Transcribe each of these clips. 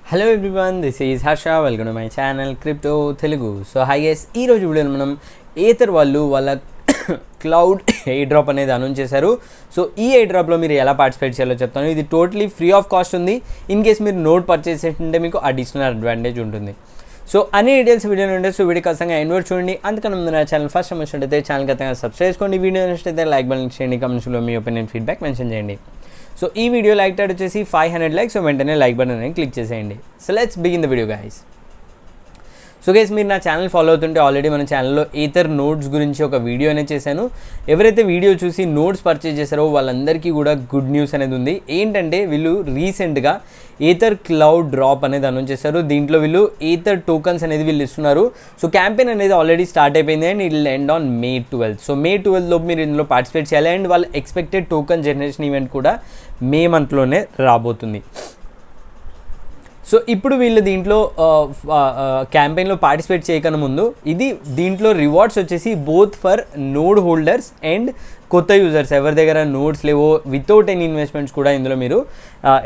Hello everyone, this is Harsha. Welcome to my channel crypto Telugu. So hi guys, ఈరోజు వీడియోలో మనం Ather వాళ్ళు వాళ్ళ క్లౌడ్ ఎయిర్ డ్రాప్ అనేది అనౌన్స్ చేశారు. సో ఈ ఎయిర్ డ్రాప్లో మీరు ఎలా పార్టిసిపేట్ చేయాలో చెప్తాను. ఇది టోటలీ ఫ్రీ ఆఫ్ కాస్ట్ ఉంది. ఇన్ కేస్ మీరు నోట్ పర్చేస్ చేస్తుంటే మీకు అడిషనల్ అడ్వాంటేజ్ ఉంటుంది. సో అన్ని డీటెయిల్స్ వీడియో ఉంటే సో వీడియో ఖచ్చితంగా ఎన్వర్డ్ చూడండి. అంతకన్నా ముందు నా ఛానల్ ఫస్ట్ టైం వచ్చినట్టయితే ఛానల్ ఖచ్చితంగా సబ్స్క్రైబ్ చేసుకోండి. వీడియో నచ్చితే లైక్ బటన్ చేయండి, కమెంట్స్లో మీ ఒపీనియన్ ఫీడ్బ్యాక్ మెన్షన్ చేయండి. సో ఈ వీడియో లైక్ టాట్ వచ్చేసి 500 లైక్స్. సో వెంటనే లైక్ బటన్ అని క్లిక్ చేసేయండి. So let's begin the video guys. So guys, మీరు నా ఛానల్ ఫాలో అవుతుంటే ఆల్రెడీ మన ఛానల్లో ఏథర్ నోట్స్ గురించి ఒక వీడియో అనేది చేశాను. ఎవరైతే వీడియో చూసి నోట్స్ పర్చేజ్ చేశారో వాళ్ళందరికీ కూడా గుడ్ న్యూస్ అనేది ఉంది. ఏంటంటే వీళ్ళు రీసెంట్గా ఏథర్ క్లౌడ్ డ్రాప్ అనేది అనౌన్స్ చేశారు. దీంట్లో వీళ్ళు ఏథర్ టోకన్స్ అనేది వీళ్ళు ఇస్తున్నారు. సో క్యాంపెయిన్ అనేది ఆల్రెడీ స్టార్ట్ అయిపోయింది and it will end on May 12. So May 12 లోపు మీరు ఇందులో పార్టిసిపేట్ చేయాలి. అండ్ వాళ్ళ ఎక్స్పెక్టెడ్ టోకన్ జనరేషన్ ఈవెంట్ కూడా మే మంత్లోనే రాబోతుంది. సో ఇప్పుడు వీళ్ళు దీంట్లో క్యాంపెయిన్లో పార్టిసిపేట్ చేయకన్నా ముందు దీంట్లో రివార్డ్స్ వచ్చేసి both for node holders and కొత్త యూజర్స్ ఎవరి దగ్గర నోడ్స్ లేవో వితౌట్ ఎనీ ఇన్వెస్ట్మెంట్స్ కూడా ఇందులో మీరు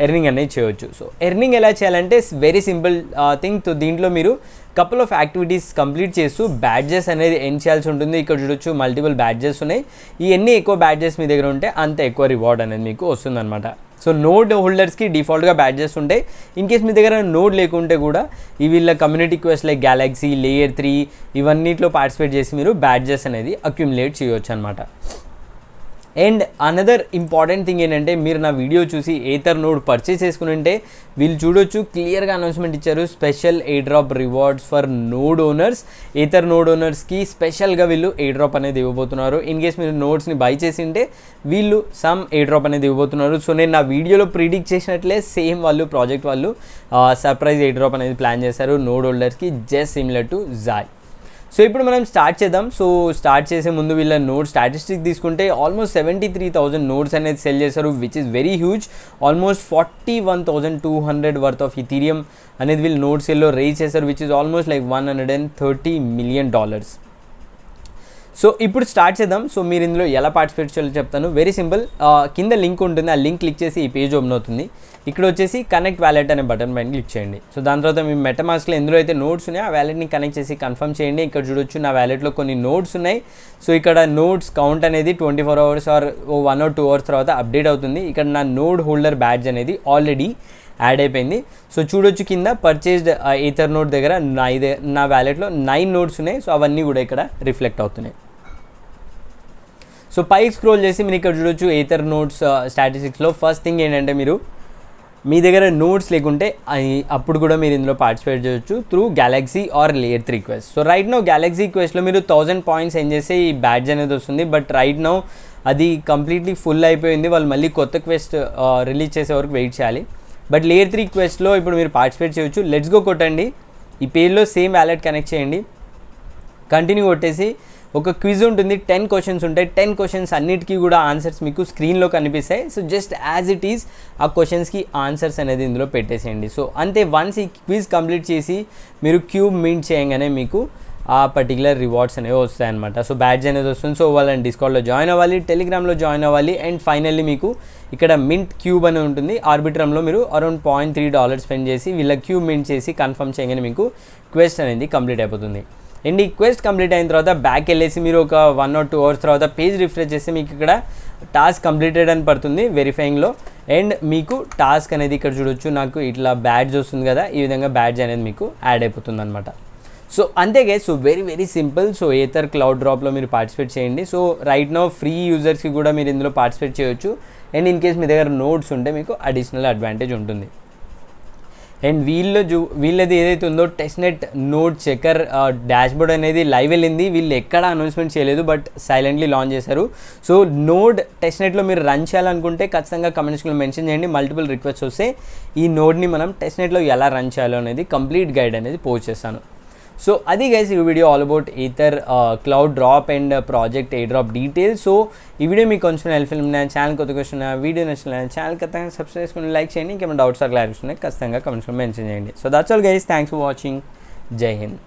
ఎర్నింగ్ అనేది చేయవచ్చు. సో ఎర్నింగ్ ఎలా చేయాలంటే వెరీ సింపుల్ థింగ్. సో దీంట్లో మీరు కపుల్ ఆఫ్ యాక్టివిటీస్ కంప్లీట్ చేస్తూ బ్యాడ్జెస్ అనేది ఎర్న్ చేయాల్సి ఉంటుంది. ఇక్కడ చూడొచ్చు మల్టిపుల్ బ్యాడ్జెస్ ఉన్నాయి. ఈ ఎన్ని ఎక్కువ బ్యాడ్జెస్ మీ దగ్గర ఉంటే అంత ఎక్కువ రివార్డ్ అనేది మీకు వస్తుందన్నమాట. సో నోడ్ హోల్డర్స్కి డిఫాల్ట్గా బ్యాడ్జెస్ ఉంటాయి. ఇన్ కేస్ మీ దగ్గర నోడ్ లేకుంటే కూడా ఈ వీళ్ళ community quest like Galxe, layer 3 ఇవన్నిట్లో పార్టిసిపేట్ చేసి మీరు బ్యాడ్జెస్ అనేది అక్యుములేట్ చేయవచ్చు అనమాట. అండ్ అనదర్ ఇంపార్టెంట్ థింగ్ ఏంటంటే మీరు నా వీడియో చూసి ఏథర్ నోడ్ పర్చేస్ చేసుకుని ఉంటే వీళ్ళు చూడొచ్చు క్లియర్గా అనౌన్స్మెంట్ ఇచ్చారు. Special air drop rewards for node owners. Aethir node ఓనర్స్కి స్పెషల్గా వీళ్ళు ఎయిర్ డ్రాప్ అనేది ఇవ్వబోతున్నారు. ఇన్ కేస్ మీరు నోడ్స్ని బై చేసి ఉంటే వీళ్ళు సమ్ ఎయిర్ డ్రాప్ అనేది ఇవ్వబోతున్నారు. సో నేను నా వీడియోలో ప్రిడిక్ట్ చేసినట్లే సేమ్ వాళ్ళు ప్రాజెక్ట్ వాళ్ళు సర్ప్రైజ్ ఎయిర్ డ్రాప్ అనేది ప్లాన్ చేశారు నోడ్ హోల్డర్స్కి, just similar to joy. So ఇప్పుడు మనం స్టార్ట్ చేద్దాం. సో స్టార్ట్ చేసే ముందు వీళ్ళ నోడ్ స్టాటిస్టిక్స్ తీసుకుంటే ఆల్మోస్ట్ 73,000 నోడ్స్ అనేది సెల్ చేశారు, which is very huge. Almost 41,200 worth of Ethereum అనేది వీళ్ళు నోడ్ సెల్లో రేజ్ చేశారు, which is almost like $130 million. So ఇప్పుడు స్టార్ట్ చేద్దాం. సో మీరు ఇందులో ఎలా పార్టిసిపేట్ చేయాలో చెప్తాను. Very simple. కింద లింక్ ఉంటుంది, ఆ లింక్ క్లిక్ చేసి ఈ పేజ్ ఓపెన్ అవుతుంది. ఇక్కడ వచ్చేసి కనెక్ట్ వ్యాలెట్ అనే బటన్ పైన క్లిక్ చేయండి. సో దాని తర్వాత మీ మెటామాస్క్లో ఎందులో అయితే నోట్స్ ఉన్నాయో ఆ వ్యాలెట్ని కనెక్ట్ చేసి కన్ఫర్మ్ చేయండి. ఇక్కడ చూడొచ్చు నా వ్యాలెట్లో కొన్ని నోట్స్ ఉన్నాయి. సో ఇక్కడ నోట్స్ కౌంట్ అనేది 24 hours ఆర్ 1 or 2 hours తర్వాత అప్డేట్ అవుతుంది. ఇక్కడ నా నోడ్ హోల్డర్ బ్యాడ్జ్ అనేది ఆల్రెడీ యాడ్ అయిపోయింది. సో చూడొచ్చు కింద పర్చేస్డ్ ఏథర్ నోడ్ దగ్గర నా వ్యాలెట్లో 9 నోట్స్ ఉన్నాయి. సో అవన్నీ కూడా ఇక్కడ రిఫ్లెక్ట్ అవుతున్నాయి. సో పైకి స్క్రోల్ చేసి మీరు ఇక్కడ చూడొచ్చు ఏథర్ నోట్స్ స్టాటిస్టిక్స్లో ఫస్ట్ థింగ్ ఏంటంటే మీరు మీ దగ్గర నోట్స్ లేకుంటే అప్పుడు కూడా మీరు ఇందులో పార్టిసిపేట్ చేయొచ్చు through Galxe or layer 3 quest. So right now Galxe క్వెస్ట్లో మీరు 1000 పాయింట్స్ ఏం చేస్తే ఈ బ్యాడ్జ్ అనేది వస్తుంది. బట్ రైట్ నౌ అది కంప్లీట్లీ ఫుల్ అయిపోయింది. వాళ్ళు మళ్ళీ కొత్త క్వెస్ట్ రిలీజ్ చేసే వరకు వెయిట్ చేయాలి. బట్ లేయర్ 3 క్వెస్ట్లో ఇప్పుడు మీరు పార్టిసిపేట్ చేయొచ్చు. లెట్స్ గో కొట్టండి. ఈ పేజ్లో సేమ్ వ్యాలెట్ కనెక్ట్ చేయండి. కంటిన్యూ కొట్టేసి ఒక క్విజ్ ఉంటుంది, 10 క్వశ్చన్స్ ఉంటాయి. 10 క్వశ్చన్స్ అన్నిటికీ కూడా ఆన్సర్స్ మీకు స్క్రీన్లో కనిపిస్తాయి. So just as it is ఆ క్వశ్చన్స్కి ఆన్సర్స్ అనేది ఇందులో పెట్టేసేయండి. సో అంతే. వన్స్ ఈ క్విజ్ కంప్లీట్ చేసి మీరు క్యూబ్ మింట్ చేయగానే మీకు ఆ పర్టికులర్ రివార్డ్స్ అనేవి వస్తాయి అనమాట. సో బ్యాడ్జ్ అనేది వస్తుంది. సో వాళ్ళని డిస్కౌంట్లో జాయిన్ అవ్వాలి, టెలిగ్రామ్లో జాయిన్ అవ్వాలి. అండ్ ఫైనల్లీ మీకు ఇక్కడ మింట్ క్యూబ్ అని ఉంటుంది. ఆర్బిట్రమ్లో మీరు అరౌండ్ $0.3 స్పెండ్ చేసి వీళ్ళ క్యూబ్ మింట్ చేసి కన్ఫర్మ్ చేయగానే మీకు క్వెస్ట్ అనేది కంప్లీట్ అయిపోతుంది. అండ్ ఈ క్వెస్ట్ కంప్లీట్ అయిన తర్వాత బ్యాక్ వెళ్ళేసి మీరు ఒక 1 or 2 hours తర్వాత పేజ్ రిఫ్రెష్ చేస్తే మీకు ఇక్కడ టాస్క్ కంప్లీటెడ్ అని పడుతుంది వెరిఫైయింగ్లో. అండ్ మీకు టాస్క్ అనేది ఇక్కడ చూడొచ్చు, నాకు ఇట్లా బ్యాడ్జ్ వస్తుంది కదా, ఈ విధంగా బ్యాడ్జ్ అనేది మీకు యాడ్ అయిపోతుంది అనమాట. సో అంతే guys. So very very simple. So Aethir cloud డ్రాప్లో మీరు పార్టిసిపేట్ చేయండి. సో రైట్ నౌ ఫ్రీ యూజర్స్కి కూడా మీరు ఇందులో పార్టిసిపేట్ చేయొచ్చు. అండ్ ఇన్ కేస్ మీ దగ్గర నోట్స్ ఉంటే మీకు అడిషనల్ అడ్వాంటేజ్ ఉంటుంది. అండ్ వీళ్ళది ఏదైతే ఉందో టెస్ట్నెట్ నోడ్ చెకర్ డాష్బోర్డ్ అనేది లైవ్ వెళ్ళింది. వీళ్ళు ఎక్కడ అనౌన్స్మెంట్ చేయలేదు, బట్ సైలెంట్లీ లాంచ్ చేశారు. సో నోడ్ టెస్ట్నెట్లో మీరు రన్ చేయాలనుకుంటే ఖచ్చితంగా కమెంట్స్లో మెన్షన్ చేయండి. మల్టిపుల్ రిక్వెస్ట్ వస్తే ఈ నోడ్ని మనం టెస్ట్నెట్లో ఎలా రన్ చేయాలో అనేది కంప్లీట్ గైడ్ అనేది పోస్ట్ చేస్తాను. సో అది గైస్ ఈ video all about Ather cloud drop and project air drop details. So ఈ వీడియో మీకు కొంచెం హెల్ప్ఫుల్ ఉన్న ఛానల్ కొత్త క్వశ్చన్ వీడియో నచ్చిన ఛానల్ ఖచ్చితంగా సబ్స్క్రైబ్ చేసుకుని లైక్ చేయండి. ఇంకేమైనా డౌట్స్ ఆర్ క్లారిఫికేషన్ ఖచ్చితంగా కమెంట్స్లో మెన్షన్ చేయండి. So that's all guys, thanks for watching. జై హింద్.